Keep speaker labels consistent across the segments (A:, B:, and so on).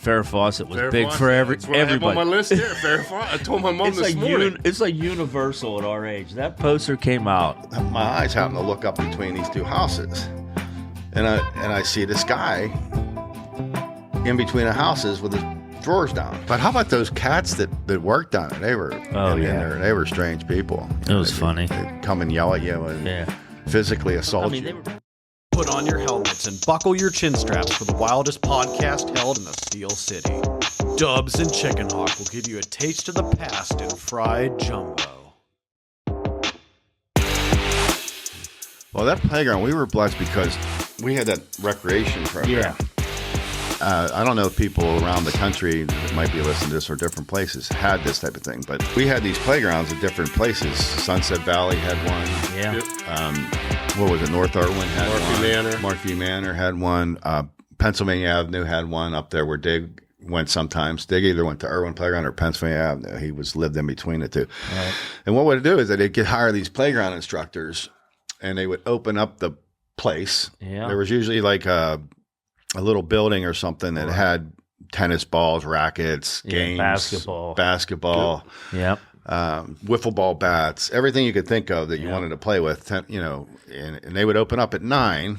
A: Farrah Fawcett was
B: Farrah
A: big
B: Fawcett.
A: for
B: That's what I have
A: everybody.
B: on my list here. Farrah Fawcett. I told my mom
A: It's
B: this
A: like
B: morning.
A: it's like universal at our age. That poster came out.
C: My eyes happen to look up between these two houses, and I see this guy in between the houses with his drawers down. But how about those cats that worked on it? They were they were strange people.
A: It was funny.
C: They'd come and yell at you and physically assault you.
D: Put on your helmets and buckle your chin straps for the wildest podcast held in the Steel City. Dubs and Chickenhawk will give you a taste of the past in fried jumbo.
C: Well, that playground, we were blessed because we had that recreation program.
A: Yeah.
C: I don't know if people around the country that might be listening to this or different places had this type of thing, but we had these playgrounds at different places. Sunset Valley had one.
A: Yeah.
B: Yep.
C: What was it? North Irwin had
B: Markview
C: one.
B: Manor.
C: Markview Manor had one. Pennsylvania Avenue had one up there where Dig went sometimes. Dig either went to Irwin Playground or Pennsylvania Avenue. He lived in between the two.
A: Right.
C: And what would they do is that they'd hire these playground instructors, and they would open up the place.
A: Yeah.
C: There was usually like a little building or something that had tennis balls, rackets, games, basketball,
A: Yep.
C: wiffle ball bats, everything you could think of that you wanted to play with, and they would open up at 9.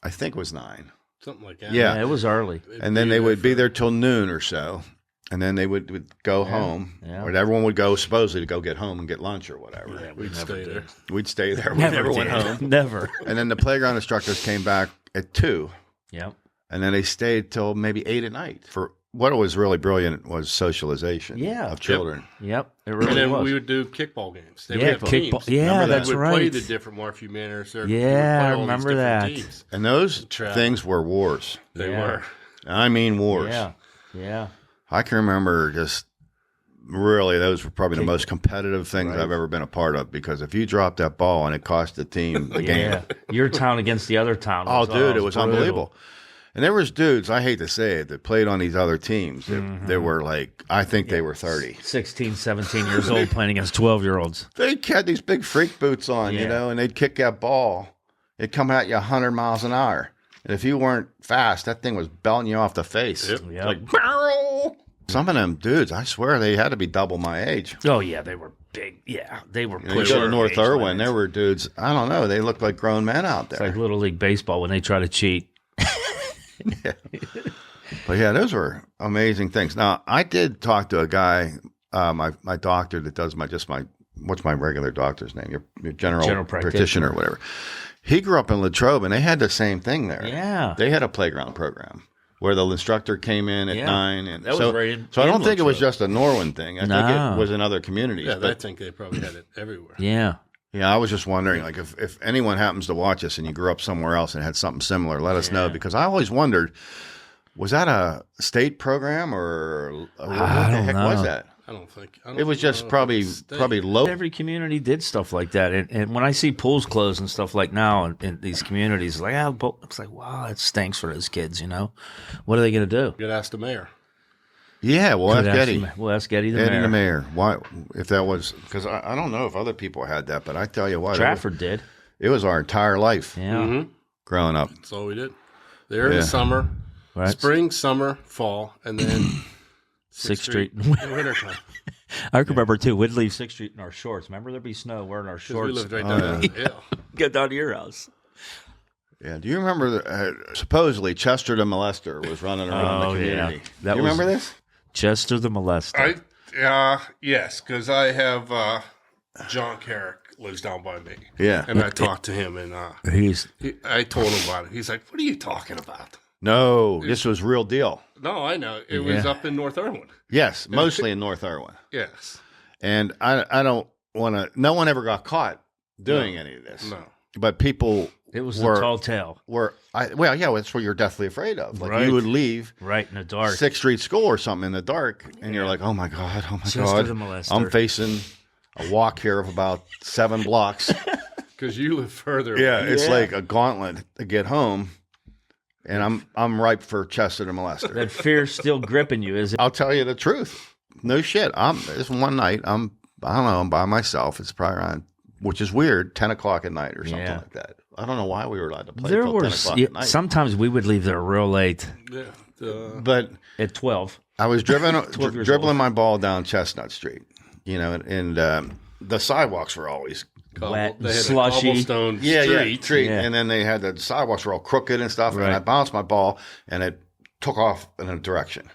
C: I think it was 9.
B: Something like that.
C: Yeah.
A: It was early.
C: And then they would be there till noon or so. And then they would go home, or everyone would go supposedly to go get home and get lunch or whatever.
B: Yeah, we'd stay there.
C: We'd stay there. We never went home.
A: Never.
C: And then the playground instructors came back at 2.
A: Yep.
C: And then they stayed till maybe 8 at night. For what was really brilliant was socialization of children.
A: Yep. It really
B: And then
A: was.
B: we would do kickball games. They would
A: Yeah,
B: have teams.
A: Yeah,
C: Remember
A: that's
B: We would
A: right.
B: play the different Markview Manors.
A: Yeah, I remember that.
B: Teams.
C: And those
B: Travel.
C: things were wars.
B: They
A: Yeah.
B: were.
C: I mean wars.
A: Yeah. Yeah.
C: I can remember just really those were probably the most competitive things I've ever been a part of, because if you dropped that ball and it cost the team the game.
A: Yeah. Your town against the other town.
C: Oh, dude, it was
A: brutal.
C: unbelievable. And there was dudes, I hate to say it, that played on these other teams that were like, I think they were 30.
A: 16, 17 years old playing against 12-year-olds.
C: They had these big freak boots on, and they'd kick that ball. It'd come at you 100 miles an hour. And if you weren't fast, that thing was belting you off the face.
B: Yep.
A: Yep.
C: Like, barrel! Some of them dudes, I swear, they had to be double my age.
A: Oh, yeah, they were big. Yeah, they were
C: You
A: pushing
C: go to North
A: age
C: Irwin,
A: limits.
C: there were dudes, I don't know, they looked like grown men out
A: It's
C: there.
A: like Little League Baseball when they try to cheat.
C: But yeah, those were amazing things. Now, I did talk to a guy, my doctor that does what's my regular doctor's name? Your general practitioner or whatever. He grew up in Latrobe, and they had the same thing there.
A: Yeah.
C: They had a playground program where the instructor came in at 9. And
A: That was
C: so,
A: right in-
C: so I don't
A: in
C: think it was
A: Latrobe.
C: just a Norwin thing. I think it was in other communities.
B: Yeah, I
C: but
B: think they probably had it everywhere.
A: Yeah.
C: yeah, I was just wondering, like, if anyone happens to watch us and you grew up somewhere else and had something similar, let us know, because I always wondered, was that a state program or what the heck was that?
B: I don't think.
C: It was just probably low.
A: Every community did stuff like that. And when I see pools closed and stuff like now in these communities, it's like, it's like, wow, it stinks for those kids, you know? What are they going to do?
B: You could ask the mayor.
C: Yeah, we'll ask Eddie.
A: We'll ask Eddie the
C: Eddie
A: mayor.
C: the mayor. Why? If that was because I don't know if other people had that, but I tell you what,
A: Trafford did.
C: It was our entire life
A: Yeah.
C: growing up.
B: That's all we did. There in the summer,
A: Right.
B: spring, summer, fall, and then
A: 6th Street.
B: in wintertime.
A: I remember, too, we'd leave 6th Street in our shorts. Remember, there'd be snow. We're in our
B: 'Cause
A: shorts.
B: we lived right down there. Yeah.
A: Get down to your house.
C: Yeah. Do you remember? Supposedly, Chester the molester was running around the community.
A: That
C: Do you remember this?
A: Chester the molester.
B: Yes, because I have John Carrick lives down by me.
C: Yeah.
B: And I talked to him, and I told him about it. He's like, "What are you talking about?"
C: No, this was real deal.
B: No, I know. It was up in North Irwin.
C: Yes, mostly in North Irwin.
B: Yes.
C: And I don't want to. No one ever got caught doing any of this.
B: No.
C: But people
A: It was a tall tale.
C: That's what you're deathly afraid of. Like
A: Right.
C: you would leave
A: Right in the dark.
C: 6th Street School or something in the dark, and you're like, oh my God,
A: Chester the molester.
C: I'm facing a walk here of about 7 blocks.
B: Because you live further
C: Yeah,
B: away.
C: it's like a gauntlet to get home, and I'm ripe for Chester the molester.
A: That fear's still gripping you, is it?
C: I'll tell you the truth. No shit. This one night, I don't know, I'm by myself. It's probably around, which is weird, 10 o'clock at night or something like that. I don't know why we were allowed to play till 10 o'clock at night.
A: Sometimes we would leave there real late.
B: Yeah.
C: But
A: at 12.
C: I was
A: years
C: dribbling
A: old.
C: my ball down Chestnut Street, and the sidewalks were always
A: Wet,
B: They had
A: slushy.
B: a cobblestone street.
A: Yeah.
C: and then they had the sidewalks were all crooked and stuff.
A: Right.
C: And I bounced my ball, and it took off in a direction.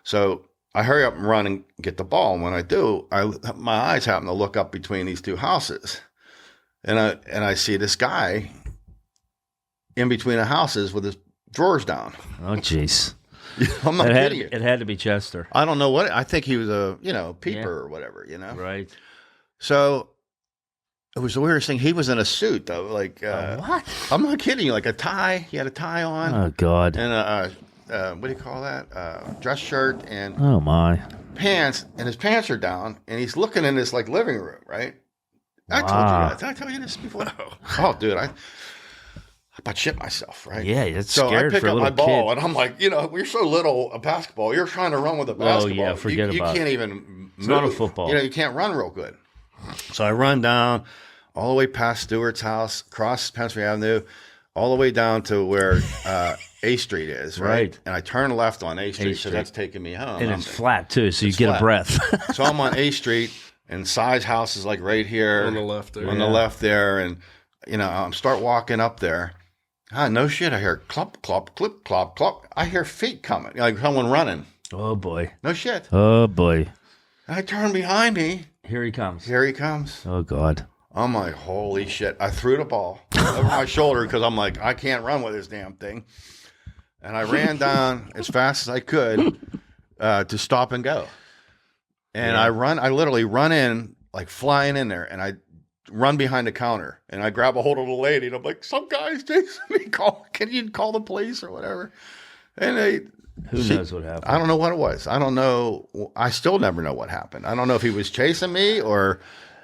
C: So I hurry up and run and get the ball. And when I do, my eyes happen to look up between these two houses, and I see this guy in between the houses with his drawers down.
A: Oh, jeez.
C: I'm not kidding you.
A: It had to be Chester.
C: I don't know what. I think he was a peeper or whatever.
A: Right.
C: So it was the weirdest thing. He was in a suit though, like
A: What?
C: I'm not kidding you, like a tie. He had a tie on
A: Oh, God.
C: and what do you call that? Dress shirt and
A: Oh, my.
C: pants, and his pants are down, and he's looking in this like living room, right? I told you
A: Wow.
C: that. Did I tell you this before? Oh, dude, I about shit myself, right?
A: Yeah, it's
C: So I
A: scared
C: pick
A: for a
C: up
A: little
C: my ball,
A: kid.
C: and I'm like, we're so little at basketball. You're trying to run with a basketball.
A: yeah, forget
C: you
A: about
C: can't
A: it.
C: even move.
A: It's not a football.
C: You can't run real good. So I run down all the way past Stewart's house, across Pennsylvania Avenue, all the way down to where A Street is, right?
A: Right.
C: And I turn left on A Street, so
A: Street.
C: that's taking me home.
A: And it's flat, too, so you get
C: flat.
A: a breath.
C: So I'm on A Street, and Si's house is like right here.
B: On the left there.
C: On the left there, and, I'm start walking up there. No shit, I hear clop, clop, clip, clop, clop. I hear feet coming, like someone running.
A: Oh, boy.
C: No shit.
A: Oh, boy.
C: I turn behind me.
A: Here he comes.
C: Here he comes.
A: Oh, God.
C: I'm like, holy shit. I threw the ball over my shoulder because I'm like, I can't run with this damn thing. And I ran down as fast as I could to stop and go. And I literally run in, like flying in there, and I run behind the counter, and I grab a hold of the lady, and I'm like, some guy's chasing me. Can you call the police or whatever? And
A: Who knows what happened?
C: I don't know what it was. I don't know. I still never know what happened. I don't know if he was chasing me or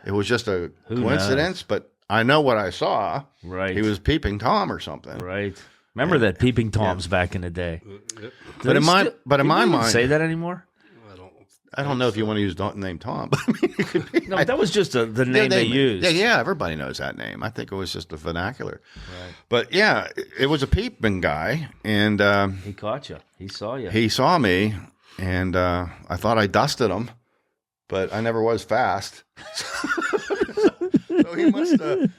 C: it was just a coincidence, but I know what I saw.
A: Right.
C: He was peeping Tom or something.
A: Right. Remember that peeping Toms back in the day.
B: Yep.
C: But in my
A: People
C: mind,
A: say that anymore?
C: I don't know if you want to use the name Tom, but I mean, it could be.
A: No, that was just the name they used.
C: Yeah, everybody knows that name. I think it was just a vernacular. Right. But yeah, it was a peeping guy, and
A: He caught you. He saw you.
C: he saw me, and I thought I dusted him, but I never was fast. So he must have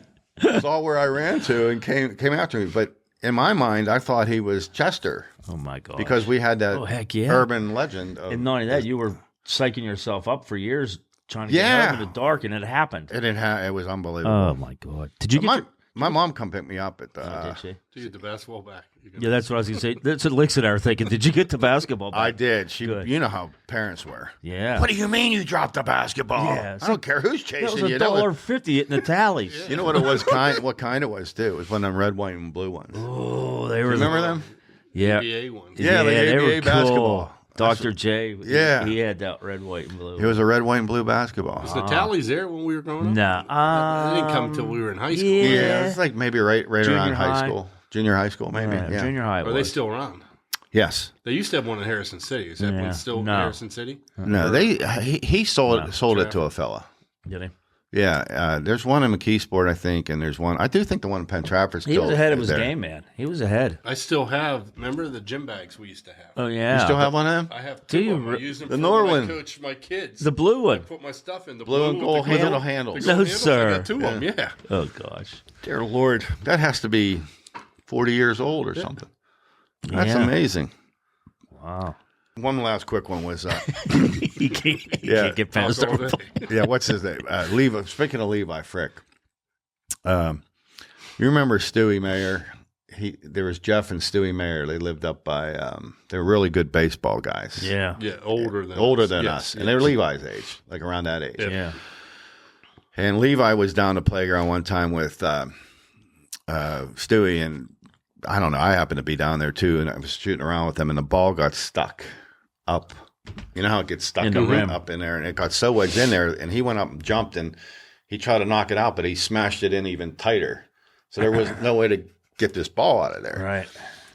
C: saw where I ran to and came after me. But in my mind, I thought he was Chester
A: Oh, my God.
C: because we had that
A: heck yeah.
C: urban legend. Of,
A: And not only that, you were psyching yourself up for years trying to get home in the dark, and it happened.
C: it was unbelievable.
A: Oh, my God. Did you get
C: My mom come pick me up at the.
A: did she?
B: To get the basketball back.
A: Yeah, that's what I was going to say. That's what Lix and I were thinking. Did you get the basketball back?
C: I did.
A: Good.
C: You know how parents were.
A: Yeah.
C: What do you mean you dropped the basketball?
A: Yeah,
C: I don't care who's
A: That was
C: chasing you. That was,
A: $1.50 in the tallies.
C: you know what it was? What kind it was too? It was one of them red, white, and blue ones.
A: Oh, they were.
C: Remember them?
A: Yeah.
B: NBA one.
C: Yeah, the
A: they
C: ABA
A: were cool.
C: basketball.
A: Dr. J.
C: Yeah.
A: He had that red, white, and blue.
C: It was a red, white, and blue basketball.
B: Was the tallies there when we were growing up?
A: Nah.
B: They didn't come until we were in high school.
A: yeah.
C: Yeah, it's like maybe right
A: Junior
C: around high
A: high.
C: school. Junior high school, maybe. Yeah.
A: Junior high.
B: Are they still around?
C: Yes.
B: They used to have one in Harrison City. Is that
A: Yeah.
B: one still in
A: No.
B: Harrison City?
C: No, he sold it to a fella.
A: Did he?
C: Yeah, there's one in McKeesport, I think, and there's one. I do think the one in Penn Trafford
A: He
C: still
A: was ahead of
C: is
A: his
C: there.
A: game, man. He was ahead.
B: I still have. Remember the gym bags we used to have?
A: Oh, yeah.
C: You still have one of them?
B: I have
A: Do
B: two
A: you
B: of them. I
A: re-
B: use them
C: The
B: for
C: Norwin.
B: when I coach my kids.
A: The blue
B: I
A: one.
B: put my stuff in the
C: Blue and gold
B: with the gold
C: handles.
B: the gold
A: No,
B: handles.
A: sir.
B: I got two of them. Yeah.
A: Oh, gosh.
C: Dear Lord, that has to be 40 years old or something. That's
A: Yeah.
C: amazing.
A: Wow.
C: One last quick one was,
A: He can't get past
B: Talk all
A: it.
B: day.
C: yeah, what's his name? Levi. Speaking of Levi Frick, you remember Stewie Mayer? There was Jeff and Stewie Mayer. They lived up by. They were really good baseball guys.
A: Yeah.
B: Yeah, older than
C: Us.
B: Yes,
C: And they were Levi's age, like around that age.
B: Yeah.
A: Yeah.
C: And Levi was down the playground one time with Stewie, and I don't know. I happened to be down there too, and I was shooting around with them, and the ball got stuck up. You know how it gets stuck
A: In the rim.
C: up in there, and it got so wedged in there, and he went up and jumped, and he tried to knock it out, but he smashed it in even tighter. So there was no way to get this ball out of there.
A: Right.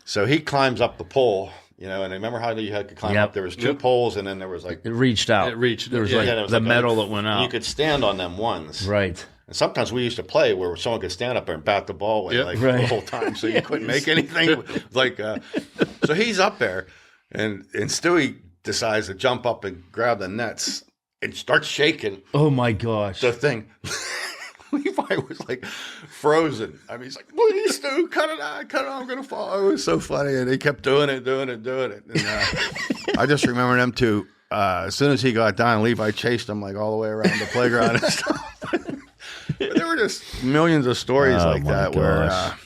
C: So he climbs up the pole, and remember how you had to climb
A: Yep.
C: up? There was two poles, and then there was like
A: It reached out.
B: It reached.
A: There was
B: Yeah,
A: like
C: there was
A: the
C: like a-
A: metal that went
C: you
A: out.
C: could stand on them ones.
A: Right.
C: And sometimes we used to play where someone could stand up there and bat the ball with
B: Yep.
C: like
A: Right.
C: the whole time, so you couldn't make anything. So he's up there, And Stewie decides to jump up and grab the nets and start shaking
A: Oh my gosh.
C: the thing. Levi was like frozen. I mean, he's like, please, Stu, cut it out, I'm going to fall. It was so funny. And he kept doing it. And I just remember them two. As soon as he got done, Levi chased him like all the way around the playground and stuff. But there were just millions of stories like
A: my
C: that where,
A: gosh.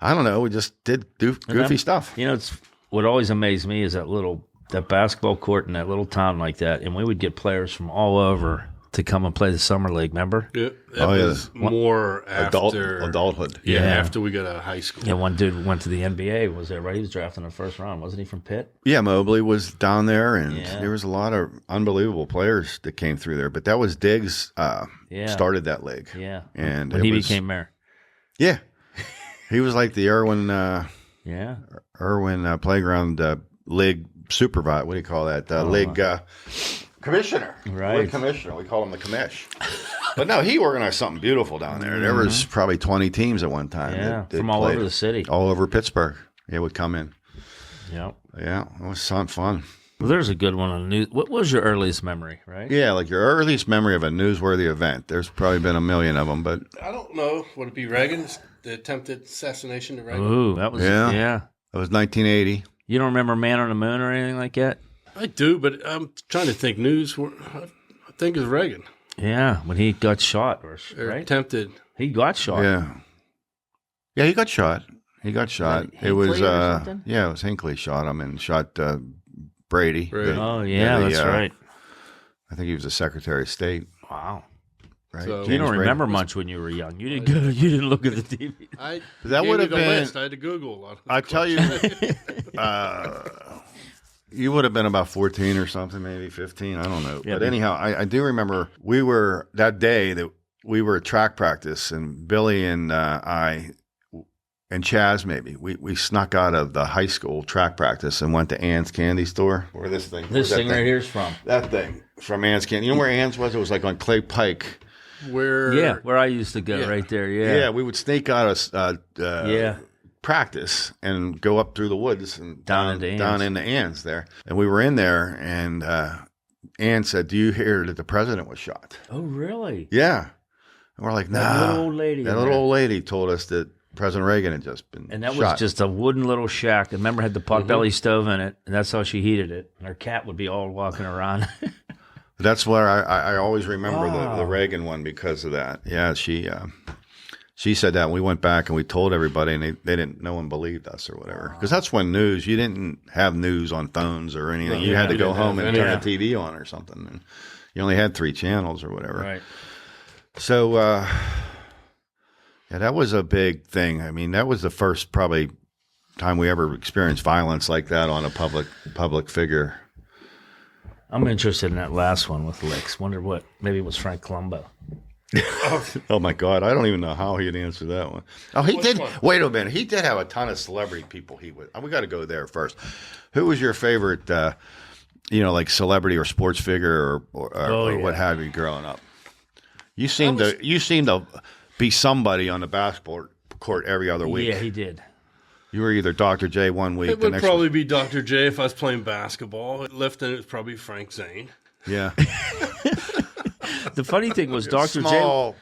C: I don't know, we just did goofy stuff.
A: You know, it's what always amazed me is that basketball court in that little town like that, and we would get players from all over to come and play the summer league. Remember?
B: Yeah, that was more after
C: adulthood.
B: Yeah, after we got out of high school.
A: Yeah, one dude went to the NBA. Was there right? He was drafted in the first round, wasn't he? From Pitt.
C: Yeah, Mobley was down there, and there was a lot of unbelievable players that came through there. But that was Diggs started that league.
A: Yeah,
C: and
A: when he became mayor.
C: Yeah, he was like the Irwin playground league supervisor. What do you call that? League commissioner.
A: Right.
C: League commissioner. We call him the commish. But no, he organized something beautiful down there. There was probably 20 teams at one time.
A: Yeah,
C: that
A: from all over the city.
C: All over Pittsburgh. It would come in.
A: Yep.
C: Yeah, it was fun.
A: Well, there's a good one on news. What was your earliest memory, right?
C: Yeah, like your earliest memory of a newsworthy event. There's probably been a million of them, but
B: I don't know. Would it be Reagan? The attempted assassination of Reagan?
A: Ooh, that was
C: Yeah.
A: yeah.
C: it was 1980.
A: You don't remember Man on the Moon or anything like that?
B: I do, but I'm trying to think. I think it's Reagan.
A: Yeah, when he got shot,
B: Or
A: right?
B: attempted.
A: He got shot.
C: Yeah, he got shot. It was
A: Hinckley or something?
C: it was Hinckley shot him and shot Brady.
B: Brady.
A: Oh yeah, that's right.
C: I think he was the Secretary of State.
A: Wow.
C: Right?
B: So-
A: You
C: James
A: don't
C: Brady.
A: remember much when you were young. You didn't go. You didn't look at the TV.
C: That
B: gave
C: would
B: me
C: have
B: the
C: been-
B: list. I had to Google a lot.
C: I tell you, you would have been about 14 or something, maybe 15. I don't know.
A: Yeah,
C: But anyhow, I do remember we were that day that we were at track practice, and Billy and I and Chaz maybe we snuck out of the high school track practice and went to Ann's Candy Store. Where this thing?
A: This
C: where's that
A: thing right here's from.
C: That thing from Ann's Candy. You know where Ann's was? It was like on Clay Pike.
A: Where I used to go, right there. Yeah.
C: Yeah, we would sneak out of practice and go up through the woods and down into Ann's there. And we were in there, and Ann said, "Do you hear that the president was shot?"
A: Oh, really?
C: Yeah. And we're like, "Nah."
A: That little old lady.
C: That little old lady told us that President Reagan had just been
A: And that
C: shot.
A: was just a wooden little shack. And remember, it had the potbelly stove in it, and that's how she heated it. And her cat would be all walking around.
C: That's where I always remember the Reagan one because of that. Yeah, she said that, and we went back and we told everybody, and they didn't. No one believed us or whatever. Because that's when you didn't have news on phones or anything. You had to go home and turn the TV on or something. And you only had 3 channels or whatever.
A: Right.
C: So, that was a big thing. I mean, that was the first probably time we ever experienced violence like that on a public figure.
A: I'm interested in that last one with Licks. Wonder what? Maybe it was Frank Colombo.
C: Oh my God, I don't even know how he'd answer that one. Oh, he did.
B: one?
C: Wait a minute, he did have a ton of celebrity people. We got to go there first. Who was your favorite? Like celebrity or sports figure or what have you growing up? You seem to be somebody on the basketball court every other week.
A: Yeah, he did.
C: You were either Dr. J one week,
B: It
C: the
B: would
C: next
B: probably be Dr. J if I was playing basketball. Lifting, it was probably Frank Zane.
C: yeah.
A: The funny thing was Dr. J.
C: Small,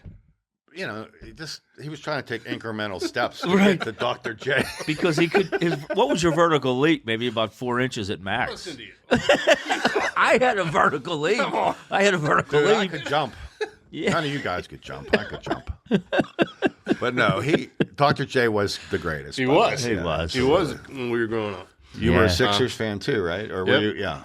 C: he was trying to take incremental steps to get to Dr. J.
A: Because he could. What was your vertical leap? Maybe about 4 inches at max.
B: Listen to you.
A: I had a vertical leap. I had a vertical
C: Dude, I
A: leap.
C: could jump.
A: Yeah.
C: None of you guys could jump. I could jump. But no, Dr. J was the greatest.
B: He
C: by
B: was.
C: the way.
B: He was when we were growing up.
C: You were a
A: Yeah.
C: Sixers fan too, right? Or were
B: Yep.
C: you? Yeah.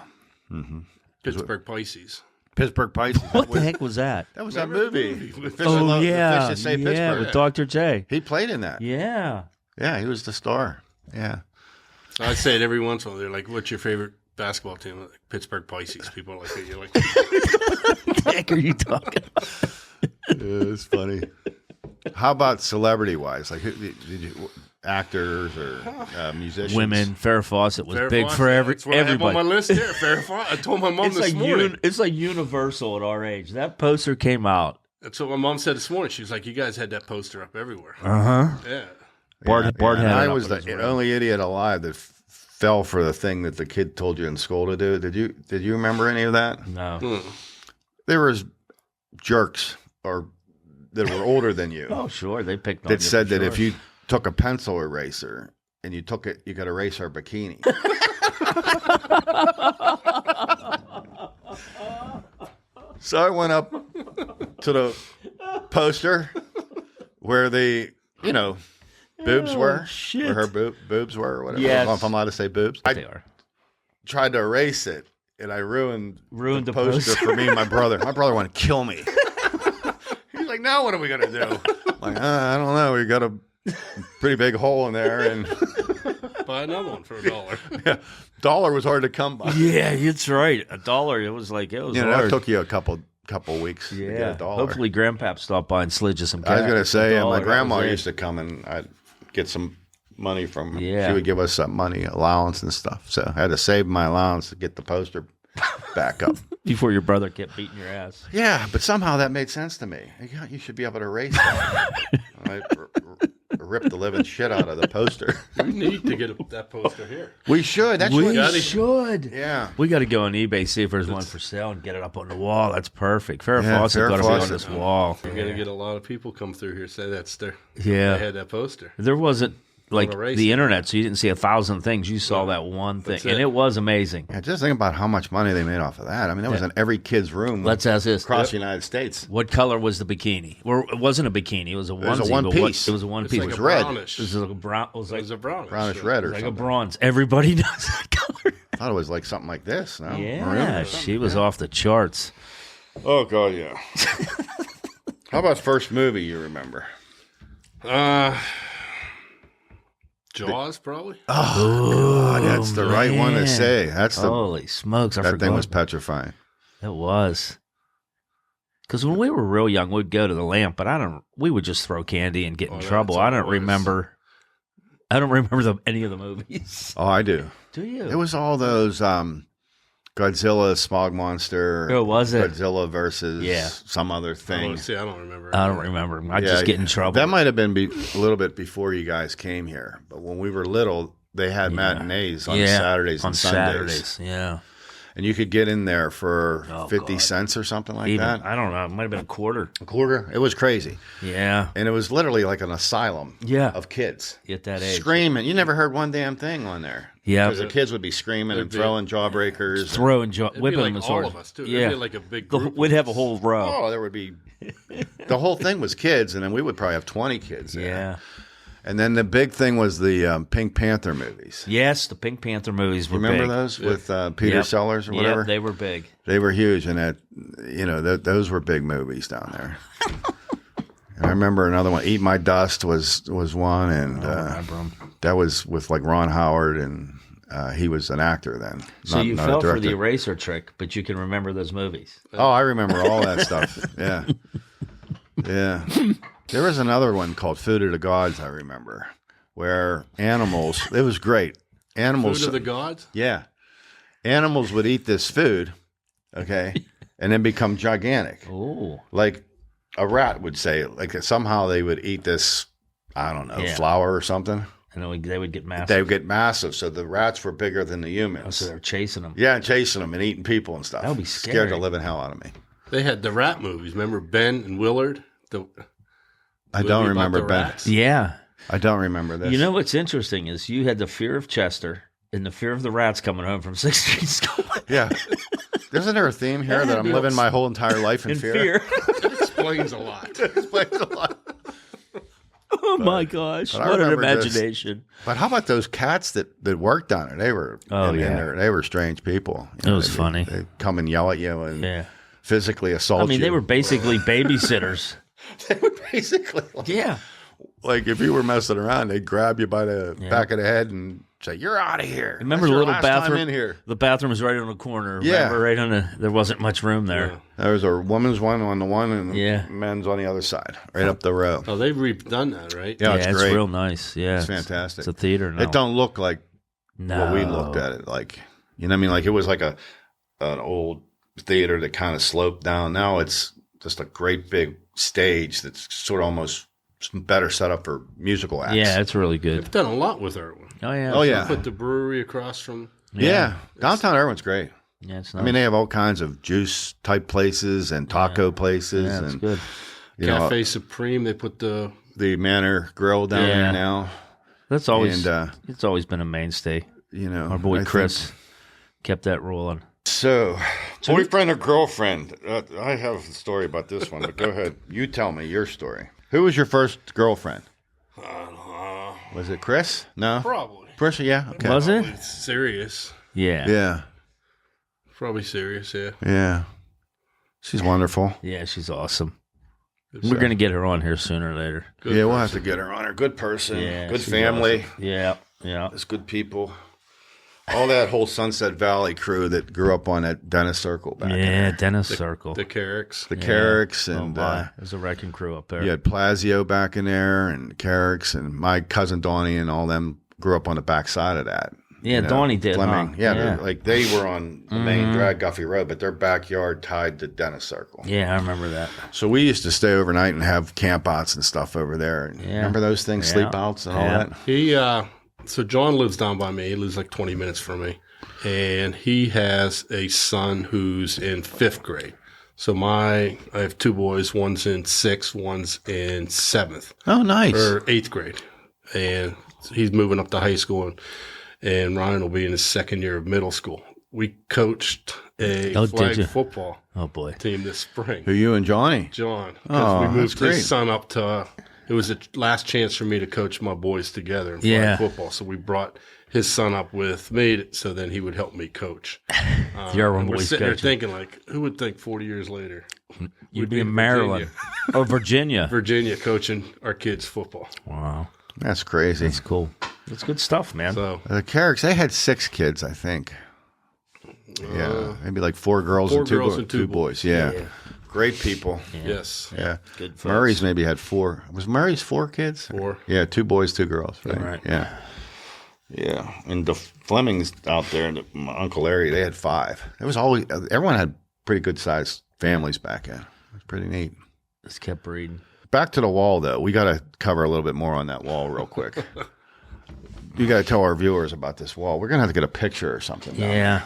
B: Pittsburgh Pisces.
C: Pittsburgh Pisces.
A: What the heck was that?
C: That was that
B: Remember the
C: movie.
B: movie?
C: The Fish
A: Oh
C: That
A: yeah,
C: The Fish That Saved
A: yeah,
C: Pittsburgh.
A: with Dr. J.
C: He played in that.
A: Yeah.
C: Yeah, he was the star. Yeah.
B: I say it every once in a while. They're like, "What's your favorite basketball team?" Like, Pittsburgh Pisces. People are like, "You're like."
A: What the heck are you talking about?
C: It's funny. How about celebrity wise? Like, did you actors or musicians?
A: Women. Farrah Fawcett was
B: Farrah
A: big
B: Fawcett,
A: for
B: that's what I have
A: everybody.
B: on my list here. Farrah Fawcett. I told my mom
A: It's
B: this
A: like
B: morning.
A: it's like universal at our age. That poster came out.
B: That's what my mom said this morning. She was like, "You guys had that poster up everywhere."
A: Uh huh.
B: Yeah.
A: Bart had it
C: I
A: up
C: was
A: on his
C: the
A: room.
C: only idiot alive that fell for the thing that the kid told you in school to do. Did you remember any of that?
A: No.
C: There was jerks that were older than you
A: Oh, sure. They picked on
C: that
A: you
C: said
A: for
C: that if
A: sure.
C: you took a pencil eraser and you took it, you could erase her bikini. So I went up to the poster where the, boobs were.
A: shit.
C: Where her boobs were or whatever.
A: Yes.
C: I don't know if I'm allowed to say boobs.
A: They
C: I
A: are.
C: tried to erase it, and I ruined
A: Ruined the
C: poster
A: poster.
C: for me and my brother. My brother wanted to kill me. He's like, now what are we going to do? I'm like, I don't know. We got a pretty big hole in there, and
B: Buy another one for $1.
C: yeah, dollar was hard to come by.
A: Yeah, that's right. $1. It was hard.
C: That took you a couple weeks to get
A: Yeah.
C: a dollar.
A: Hopefully, Grandpap stopped by and slid you some cash.
C: I was going to say,
A: $1,
C: my
A: that
C: grandma
A: was it.
C: used to come and I'd get some money from her.
A: Yeah.
C: She would give us some money allowance and stuff. So I had to save my allowance to get the poster back up.
A: Before your brother kept beating your ass.
C: Yeah, but somehow that made sense to me. You should be able to erase that. I ripped the living shit out of the poster.
B: We need to get that poster here.
C: We should. That's
A: We
C: what.
A: should.
C: Yeah.
A: We got to go on eBay, see if there's one for sale, and get it up on the wall. That's perfect. Farrah
C: Yeah,
A: Fawcett
C: Farrah
A: got to be on
C: Fawcett.
A: this wall.
B: We're going to get a lot of people come through here say that's their.
A: Yeah.
B: They had that poster.
A: There wasn't like
B: erase
A: the
B: it.
A: internet, so you didn't see 1,000 things. You saw that one thing,
B: That's
A: and
B: it.
A: it was amazing.
C: Yeah, just think about how much money they made off of that. I mean, that was in every kid's room
A: Let's ask this:
C: across the United States.
A: what color was the bikini? Or it wasn't a bikini; it was a onesie.
C: was a one
A: but
C: piece.
A: It was a one
B: It's
A: piece.
B: like
C: It was
B: a
C: red.
B: brownish.
A: It was like a brown. It was
B: It
A: like,
B: was a brownish.
C: Brownish
B: so-
C: red or
A: like a
C: something.
A: bronze. Everybody knows that color.
C: I thought it was like something like this. No? Maroon
A: Yeah,
C: or something.
A: she was off the charts.
C: Oh, God, yeah. How about first movie you remember?
B: Jaws, probably.
C: Oh, that's the right one to
A: man.
C: say. That's the
A: Holy smokes! I
C: that
A: forgot.
C: thing was petrifying.
A: It was. Because when we were real young, we'd go to the lamp, but we would just throw candy and get in
B: Oh,
A: trouble.
B: that's
A: I
B: all it
A: don't
B: was.
A: remember. Any of the movies.
C: Oh, I do.
A: Do you?
C: It was all those Godzilla, Smog Monster.
A: Oh, was it?
C: Godzilla versus
A: Yeah.
C: some other thing.
B: See, I don't remember.
A: I don't remember. I
C: Yeah,
A: just get in trouble.
C: That might have been a little bit before you guys came here. But when we were little, they had matinees on Saturdays and
A: on
C: Sundays.
A: Saturdays. Yeah.
C: And you could get in there for
A: Oh,
C: 50
A: God.
C: cents or something like
A: Even
C: that.
A: I don't know. It might have been a quarter.
C: A quarter. It was crazy.
A: Yeah.
C: And it was literally like an asylum
A: Yeah.
C: of kids.
A: At that age.
C: Screaming. You never heard one damn thing on there.
A: Yeah.
C: Because the kids would be screaming and
B: It'd be-
C: throwing jawbreakers.
A: Throwing,
B: It'd be
A: whipping
B: like
A: them as
B: all
A: hard.
B: of us, too.
A: Yeah.
B: It'd be like a big group.
A: We'd have a whole row.
C: Oh, there would be. The whole thing was kids, and then we would probably have 20 kids there.
A: Yeah.
C: And then the big thing was the Pink Panther movies.
A: Yes, the Pink Panther movies were
C: Remember
A: big.
C: those with Peter
A: Yep.
C: Sellers or whatever?
A: Yep, they were big.
C: They were huge, and those were big movies down there. And I remember another one, Eat My Dust was one, and
A: I remember 'em.
C: that was with like Ron Howard, and he was an actor then.
A: So you
C: not a
A: fell for
C: director.
A: the eraser trick, but you can remember those movies.
C: Oh, I remember all that stuff. Yeah, yeah. There was another one called Food of the Gods. I remember where animals. It was great. Animals.
B: Food of the gods?
C: Yeah. Animals would eat this food, okay, and then become gigantic.
A: Oh.
C: Like a rat would say, like somehow they would eat this, I don't know,
A: Yeah.
C: flour or something.
A: And then they would get massive.
C: They would get massive. So the rats were bigger than the humans.
A: So they're chasing them.
C: Yeah, and chasing them and eating people and stuff.
A: That would be
C: Scared
A: scary.
C: the living hell out of me.
B: They had the rat movies. Remember Ben and Willard?
C: I don't
B: movie about
C: remember
B: the
C: Ben.
B: rats?
A: Yeah.
C: I don't remember this.
A: You know what's interesting is you had the fear of Chester and the fear of the rats coming home from 6th Street School.
C: Yeah. Isn't there a theme here that I'm living my whole entire life in
A: In
C: fear?
A: fear.
B: It explains a lot.
C: Explains a lot.
A: Oh my gosh.
C: but I
A: What an
C: remember this.
A: imagination.
C: But how about those cats that worked on it? They were, they were strange people.
A: It was funny.
C: They'd come and yell at you and
A: Yeah.
C: physically assault
A: I
C: you.
A: mean, they were basically babysitters.
C: They were basically
A: Yeah.
C: like if you were messing around, they'd grab you by the back of the head and say, "You're out of here."
A: Remember
C: That's
A: the
C: your
A: little
C: last time
A: bathroom
C: in here?
A: The bathroom was right on the corner.
C: Yeah.
A: Remember, right on there wasn't much room there.
B: Yeah.
C: There was a woman's one on the one and
A: Yeah.
C: men's on the other side, right up the row.
B: Oh, they've redone that, right?
C: Yeah, it's great.
A: real nice. Yeah.
C: It's fantastic.
A: It's a theater now.
C: It don't look like
A: no.
C: what we looked at it like. You know what I mean? Like it was like an old theater that kind of sloped down. Now it's just a great big stage that's sort of almost better set up for musical acts.
A: Yeah, it's really good.
B: They've done a lot with Irwin.
A: Oh yeah.
C: Oh yeah.
B: Put the brewery across from.
C: Yeah. Downtown Irwin's great.
A: Yeah, it's nice.
C: I mean, they have all kinds of juice type places and taco places.
A: Yeah, it's
C: and
A: good.
C: You know,
B: Cafe Supreme. They put the
C: Manor Grill down there now.
A: That's always
C: And,
A: it's always been a mainstay.
C: You know,
A: Our boy
C: I
A: Chris
C: think-
A: kept that rolling.
C: So, boyfriend or girlfriend? I have a story about this one, but go ahead. You tell me your story. Who was your first girlfriend? Was it Chris? No?
B: probably.
C: Chris, yeah. Okay.
A: Was it?
B: Probably serious.
A: Yeah.
C: Yeah.
B: Probably serious. Yeah.
C: Yeah. She's wonderful.
A: Yeah, she's awesome.
B: Good
A: We're
B: stuff.
A: gonna get her on here sooner or later.
B: Good
C: Yeah, we'll have
B: person.
C: to get her on her. Good person.
A: Yeah,
C: Good
A: she's
C: family.
A: awesome. Yeah, yeah.
C: It's good people. All that whole Sunset Valley crew that grew up on that Dennis Circle back
A: Yeah,
C: there.
A: Dennis Circle.
B: The Carricks.
C: The Carricks
A: Oh,
C: and
A: my. There's a wrecking crew up there.
C: you had Plazio back in there and Carricks and my cousin Donnie and all them grew up on the backside of that.
A: Yeah,
C: You know,
A: Donnie did,
C: Fleming.
A: huh?
C: Yeah,
A: Yeah.
C: like they were on the main drag Guffey Road, but their backyard tied to Dennis Circle.
A: Yeah, I remember that.
C: So we used to stay overnight and have campouts and stuff over there.
A: Yeah.
C: Remember those things,
A: Yeah.
C: sleep outs and all
A: Yeah.
C: that?
B: He so John lives down by me. He lives like 20 minutes from me, and he has a son who's in 5th grade. So I have 2 boys. One's in 6th, one's in 7th
C: Oh, nice.
B: or 8th grade, and he's moving up to high school, and Ryan will be in his 2nd year of middle school. We coached a
A: Oh, did
B: flag
A: you?
B: football
A: Oh boy.
B: team this spring.
C: Who, you and Johnny?
B: John,
C: Oh,
B: because we
C: that's
B: moved
C: great.
B: his son up to. It was the last chance for me to coach my boys together in flag
A: Yeah.
B: football. So we brought his son up with me, so then he would help me coach.
A: Your own
B: And we're
A: boys
B: sitting there
A: coaching.
B: thinking, like, who would think 40 years later
A: You'd be in Maryland or Virginia.
B: Virginia coaching our kids football?
A: Wow,
C: That's crazy.
A: that's cool. That's good stuff, man.
B: So
C: The Carricks, they had 6 kids, I think. Yeah, maybe like 4 girls,
B: 4
C: and 2
B: girls
C: boys.
B: and 2
C: boys. Yeah. Great people.
B: yes,
C: Yeah.
A: Good folks.
C: Murray's maybe had 4. Was Murray's 4 kids?
B: 4.
C: Yeah, 2 boys, 2 girls. Right.
A: Right.
C: Yeah. Yeah. And the Flemings out there, my Uncle Larry, they had 5. It was always, everyone had pretty good sized families back then. It was pretty neat.
A: Just kept breeding.
C: Back to the wall, though. We got to cover a little bit more on that wall real quick. You got to tell our viewers about this wall. We're going to have to get a picture or something. down
A: Yeah,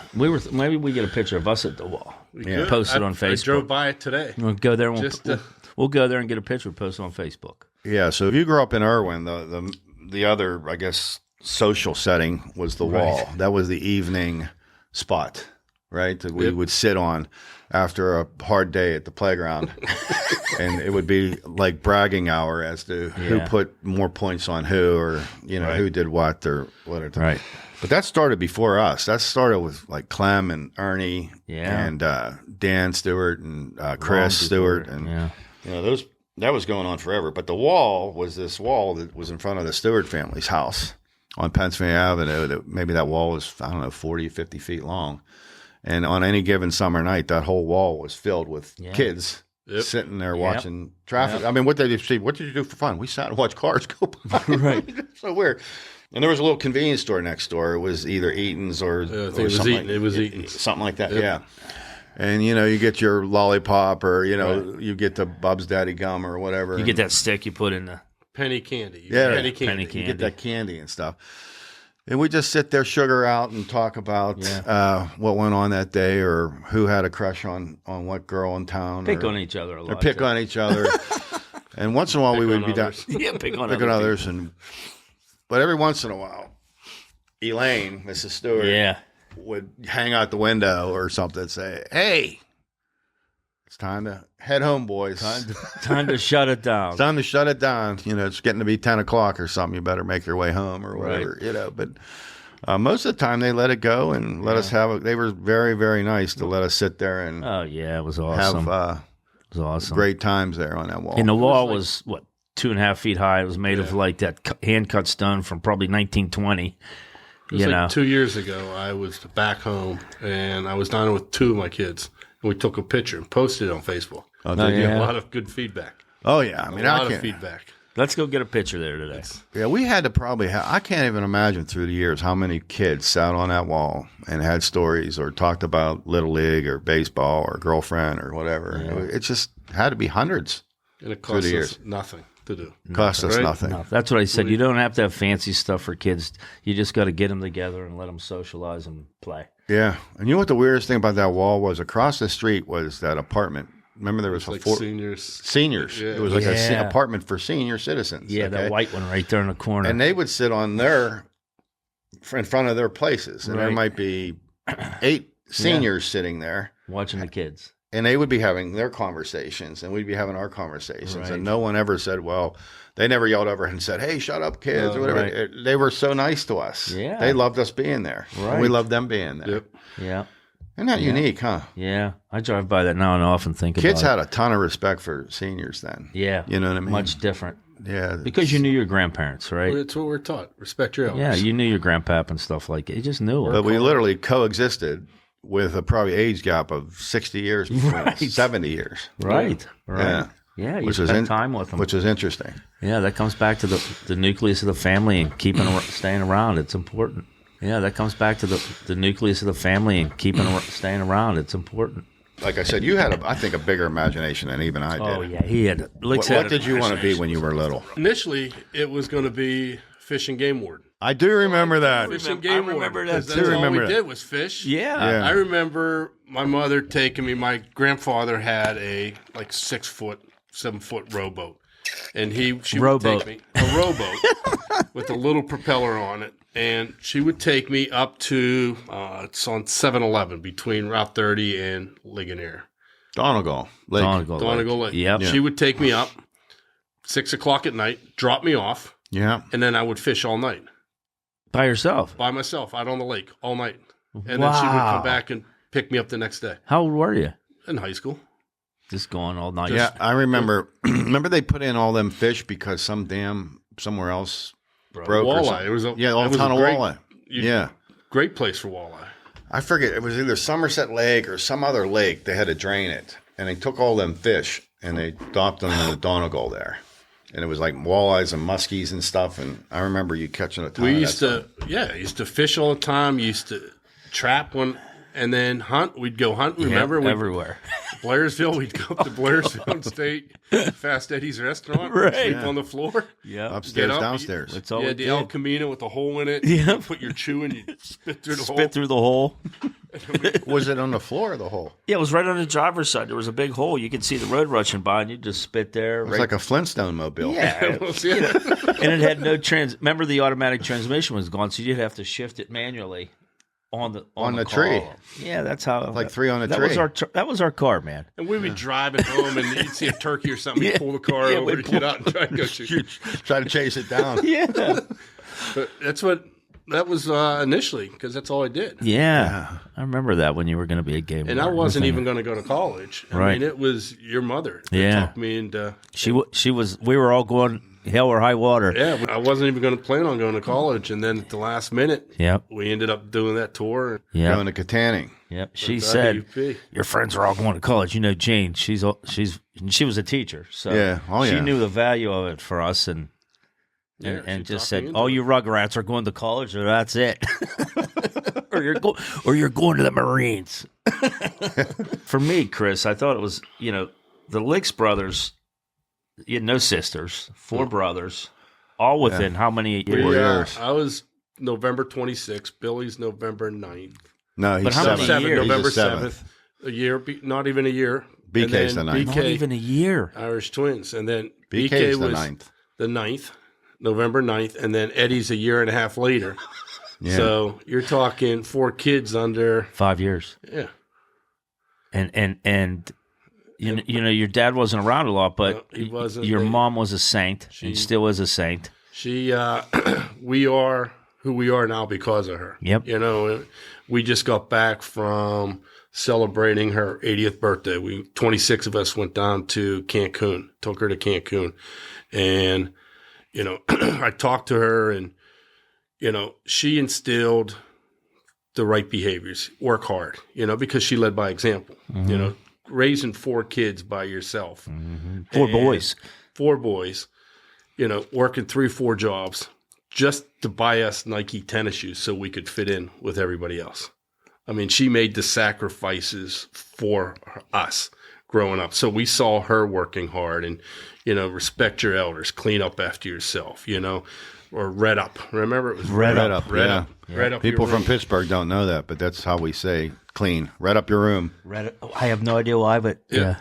A: maybe we get a picture of us at the wall.
B: Good.
A: Post it on
B: I
A: Facebook.
B: drove by it today.
A: We'll go there. And
B: Just
A: we'll go there and get a picture. Post it on Facebook.
C: Yeah, so if you grew up in Irwin, the other, I guess, social setting was the wall. That was the evening spot, right? That we would sit on after a hard day at the playground. And it would be like bragging hour as to who
A: Yeah.
C: put more points on who, or, you know, who did what or whatever.
A: Right.
C: But that started before us. That started with like Clem and Ernie
A: Yeah.
C: and Dan Stewart and Chris Stewart. And,
A: Yeah.
C: you know, that was going on forever. But the wall was this wall that was in front of the Stewart family's house on Pennsylvania Avenue. Maybe that wall was, I don't know, 40, 50 feet long. And on any given summer night, that whole wall was filled with kids sitting there watching traffic. I mean, what did you do for fun? We sat and watched cars go by.
A: Right.
C: So weird. And there was a little convenience store next door. It was either Eaton's or,
B: I think
C: or
B: it was
C: something
B: Eaton. It was Eaton's.
C: something like that. Yeah. And, you know, you get your lollipop or, you know, you get the Bub's Daddy gum or whatever.
A: You get that stick you put in the.
B: Penny candy.
C: Yeah,
B: Penny candy.
A: penny
C: You
A: candy.
C: get that candy and stuff. And we just sit there, sugar out, and talk about what went on that day, or who had a crush on what girl in town.
A: Pick
C: or,
A: on each other a lot.
C: or pick on each other. And once in a while, we would be down,
A: Yeah, pick on
C: pick on others. But every once in a while, Elaine, Mrs. Stewart,
A: Yeah.
C: would hang out the window or something and say, "Hey, it's time to head home, boys.
A: Time to shut it down.
C: It's time to shut it down. You know, it's getting to be 10 o'clock or something. You better make your way home or whatever, you know." But most of the time they let it go and let us have it. They were very, very nice to let us sit there and
A: Oh yeah, it was awesome.
C: have
A: it was awesome.
C: great times there on that wall.
A: And the wall was what 2.5 feet high. It was made of like that hand cut stone from probably 1920.
B: It was like 2 years ago. I was back home, and I was down with 2 of my kids. And we took a picture and posted it on Facebook.
C: Oh,
A: did you?
B: A lot of good feedback.
C: Oh, yeah. I mean,
B: A
C: I
B: lot of
C: can't.
B: feedback.
A: Let's go get a picture there today.
C: Yeah, we had to probably have, I can't even imagine through the years how many kids sat on that wall and had stories or talked about Little League or baseball or girlfriend or whatever. It just had to be hundreds.
B: And it
C: Through
B: cost
C: the
B: us
C: years.
B: nothing. to do.
C: Cost us
B: Right?
C: nothing.
A: No, that's what I said. You don't have to have fancy stuff for kids. You just got to get them together and let them socialize and play.
C: Yeah. And you know what the weirdest thing about that wall was? Across the street was that apartment. Remember there was
B: It's like
C: seniors.
B: Yeah.
C: It was like
A: Yeah.
C: an apartment for senior citizens.
A: Yeah,
C: okay?
A: that white one right there in the corner.
C: And they would sit in front of their places. And there
A: Right.
C: might be 8 seniors sitting there.
A: watching the kids.
C: And they would be having their conversations, and we'd be having our conversations.
A: Right.
C: And no one ever said, well, they never yelled over and said, hey, shut up, kids, or whatever.
A: right.
C: They were so nice to us.
A: Yeah.
C: They loved us being there. And we
A: Right.
C: loved them being there.
B: Yep.
A: Yeah.
C: Isn't that unique, huh?
A: Yeah. I drive by that now and often think
C: Kids
A: about
C: had a ton of respect for seniors then.
A: it. Yeah.
C: You know what I mean?
A: Much different.
C: Yeah.
A: Because you knew your grandparents, right?
B: That's what we're taught. Respect your elders.
A: Yeah, you knew your grandpap and stuff like that. You just knew
C: But
A: them.
C: we literally coexisted with a probably age gap of 60 years between us,
A: Right.
C: 70 years,
A: Right. Right.
C: Yeah.
A: Yeah, you
C: Which is
A: spend
C: in-
A: time with them.
C: which is interesting.
A: Yeah, that comes back to the nucleus of the family and staying around. It's important. Yeah, that comes back to the nucleus of the family and staying around. It's important.
C: Like I said, you had, I think, a bigger imagination than even I did.
A: Oh yeah, he had.
C: What did you want to be when you were little?
B: Initially, it was going to be fish and game warden.
C: I do remember that.
B: Fish and game
A: remember
B: warden.
A: that
B: 'cause
A: too.
B: That's all
C: Remember
B: we
C: that.
B: did was fish.
A: Yeah.
C: Yeah.
B: I remember my mother taking me. My grandfather had a 6 foot, 7 foot rowboat, and she would
A: Rowboat.
B: take me a rowboat with a little propeller on it, and she would take me up to it's on 7-Eleven between Route 30 and Ligonier.
C: Donegal Lake.
B: Donegal Lake.
A: Yep.
B: She would take me up 6 o'clock at night, drop me off,
C: Yeah.
B: and then I would fish all night
A: By yourself.
B: by myself out on the lake all night, and then she would
A: Wow.
B: come back and pick me up the next day
A: How old were you?
B: in high school.
A: Just going all night.
C: Yeah, I remember. Remember they put in all them fish because some dam somewhere else broke or
B: Walleye.
C: something?
B: It was a
C: Yeah, all
B: it was
C: ton
B: a
C: of
B: great,
C: walleye.
B: you-
C: Yeah.
B: great place for walleye.
C: I forget. It was either Somerset Lake or some other lake. They had to drain it. And they took all them fish and they dumped them in the Donegal there. And it was like walleyes and muskies and stuff. And I remember you catching a ton
B: We
C: of
B: used
C: that
B: to, used to fish all the time. Used to trap and then hunt. We'd go hunt. Remember, we'd,
A: everywhere.
B: Blairsville. We'd go up to Blairsville and stay at Fast Eddie's restaurant.
A: Right.
B: Sleep on the floor.
A: Yeah.
C: upstairs,
B: Get up,
C: downstairs.
A: That's all
B: Yeah,
A: we
B: the
A: did.
B: El Camino with the hole in it.
A: Yeah.
B: You put your chew and you spit through the hole.
A: Spit through the hole.
C: Was it on the floor or the hole?
A: Yeah, it was right on the driver's side. There was a big hole. You could see the road rushing by, and you just spit there.
C: It was like a Flintstone mobile.
A: yeah.
B: Yeah.
A: And it had no Remember, the automatic transmission was gone, so you'd have to shift it manually on the
C: tree.
A: column. Yeah, that's how.
C: Like 3 on a
A: that
C: tree.
A: that was our car, man.
B: And we'd be driving home and you'd see a turkey or something. You'd pull the car
A: Yeah,
B: over
A: we'd
B: to get out and try to go shoot.
C: Try to chase it down.
A: Yeah.
B: But that was initially because that's all I did.
A: Yeah. I remember that when you were going to be a game
B: And I
A: warden.
B: wasn't even going to go to college. I
A: Right.
B: mean, it was your mother that
A: Yeah.
B: talked me into.
A: She was. We were all going hell or high water.
B: Yeah, I wasn't even going to plan on going to college, and then at the last minute,
A: Yep.
B: we ended up doing that tour.
A: Yep.
C: Going to Katanning.
A: Yep. She
B: That's
A: said,
B: IUP.
A: "Your friends are all going to college. You know, Jane. She was a teacher, so
C: Yeah. Oh,
A: she
C: yeah.
A: knew the value of it for us, and
B: Yeah,
A: and
B: she
A: just
B: talked me
A: said,
B: into
A: "All
B: it.
A: you rugrats are going to college, or that's it, or you're going to the Marines." For me, Chris, I thought it was the Licks brothers. You had no sisters, 4 brothers, all within how many years?
C: 4 years.
B: I was November 26th. Billy's November 9th.
C: No, he's
A: But how many
C: 7.
A: years?
C: He's
B: November
C: a 7th.
B: 7th. A year, not even a year.
C: BK's
B: And
C: the
B: then
C: 9th.
A: Not even a year.
B: Irish twins. And then
C: BK's
B: BK
C: the
B: was
C: 9th.
B: the 9th, November 9th. And then Eddie's a year and a half later.
C: Yeah.
B: So you're talking 4 kids under,
A: 5 years.
B: yeah.
A: And your dad wasn't around a lot, but
B: No, he wasn't.
A: your
B: They-
A: mom was a saint and still is a saint.
B: She, we are who we are now because of her.
A: Yep.
B: We just got back from celebrating her 80th birthday. 26 of us went down to Cancun, took her to Cancun. And, I talked to her and, she instilled the right behaviors, work hard, because she led by example, raising 4 kids by yourself.
A: 4 boys.
B: 4 boys, working 3-4 jobs just to buy us Nike tennis shoes so we could fit in with everybody else. I mean, she made the sacrifices for us. growing up. So we saw her working hard and, respect your elders, clean up after yourself, or red up. Remember, it was red up. Red up. Red up.
C: People
B: your
C: from
B: room.
C: Pittsburgh don't know that, but that's how we say clean. Red up your room.
A: I have no idea why, but yeah.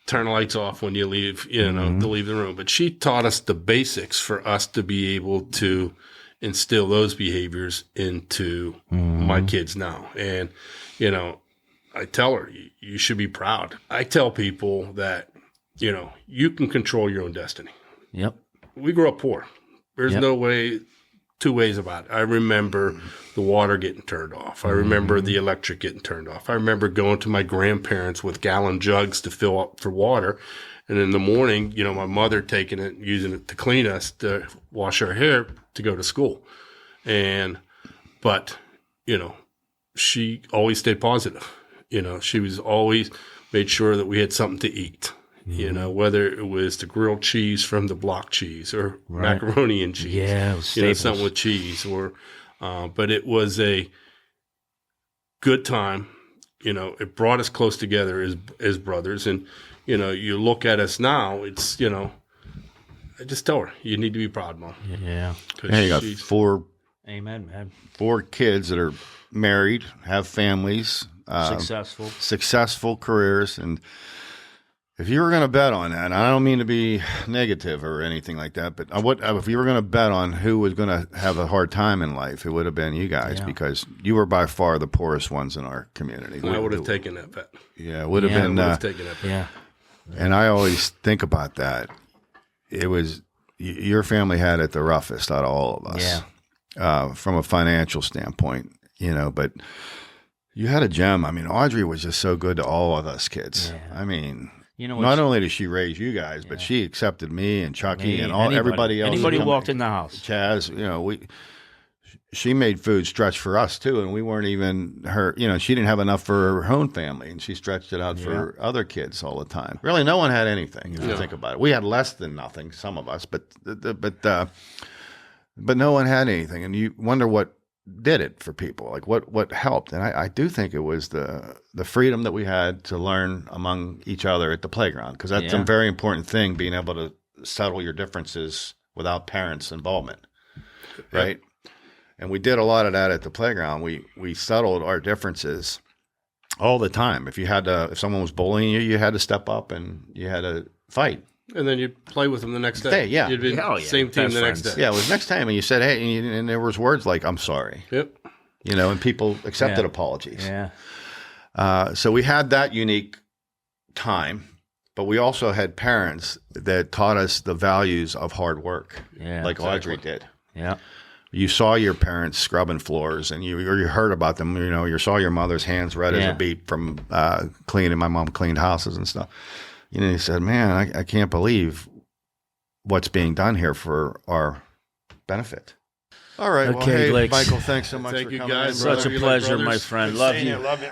B: Turn the lights off when you leave, to leave the room. But she taught us the basics for us to be able to instill those behaviors into my kids now. And, I tell her, you should be proud. I tell people that, you can control your own destiny.
A: Yep.
B: We grew up poor. There's no two ways about it. I remember the water getting turned off. I remember the electric getting turned off. I remember going to my grandparents with gallon jugs to fill up for water. And in the morning, my mother taking it, using it to clean us, to wash our hair, to go to school. But she always stayed positive. She was always made sure that we had something to eat. Whether it was the grilled cheese from the block cheese or macaroni and cheese.
A: Yeah, it was
B: something with cheese. But it was a good time. It brought us close together as brothers. And, you look at us now, it's, I just tell her, you need to be proud, Mom.
A: Yeah.
C: Yeah, you got
A: Amen, man.
C: 4 kids that are married, have families. Successful careers. And if you were going to bet on that, and I don't mean to be negative or anything like that, but if you were going to bet on who was going to have a hard time in life, it would have been you guys because you were by far the poorest ones in our community.
B: I would have taken that bet.
C: Yeah, it would have been.
B: I would have taken that bet.
A: Yeah.
C: And I always think about that. It was your family had it the roughest out of all of us.
A: Yeah.
C: From a financial standpoint, but you had a gem. I mean, Audrey was just so good to all of us kids. Yeah. I mean, not only did she raise you guys, but she accepted me and Chucky and everybody else.
A: Anybody who walked in the house.
C: Chaz, she made food stretch for us too, and we weren't even her. She didn't have enough for her own family, and she stretched it out for other kids all the time. Really, no one had anything. If you think about it, we had less than nothing. Some of us, but no one had anything, and you wonder what did it for people, like what helped. And I do think it was the freedom that we had to learn among each other at the playground, because that's a very important thing, being able to settle your differences without parents' involvement, right? And we did a lot of that at the playground. We settled our differences all the time. If someone was bullying you, you had to step up and you had to fight.
B: And then you'd play with them the next day.
C: Yeah.
B: You'd be same team the next day.
C: Yeah, it was next time. And you said, hey, and there was words like, I'm sorry.
B: Yep.
C: And people accepted apologies.
A: Yeah.
C: So we had that unique time, but we also had parents that taught us the values of hard work, like Audrey did.
A: Yeah.
C: You saw your parents scrubbing floors, and you heard about them. You saw your mother's hands red as a beet from cleaning. My mom cleaned houses and stuff. You said, man, I can't believe what's being done here for our benefit. All right.
A: Okay,
C: well, hey,
A: Lex.
C: Michael, thanks so much
B: Thank
C: for
B: you
C: coming
B: guys.
C: in.
A: Such a
B: Brother.
A: pleasure,
B: Brothers.
A: my friend.
C: Good
A: Love
C: seeing
A: you.
C: Love you.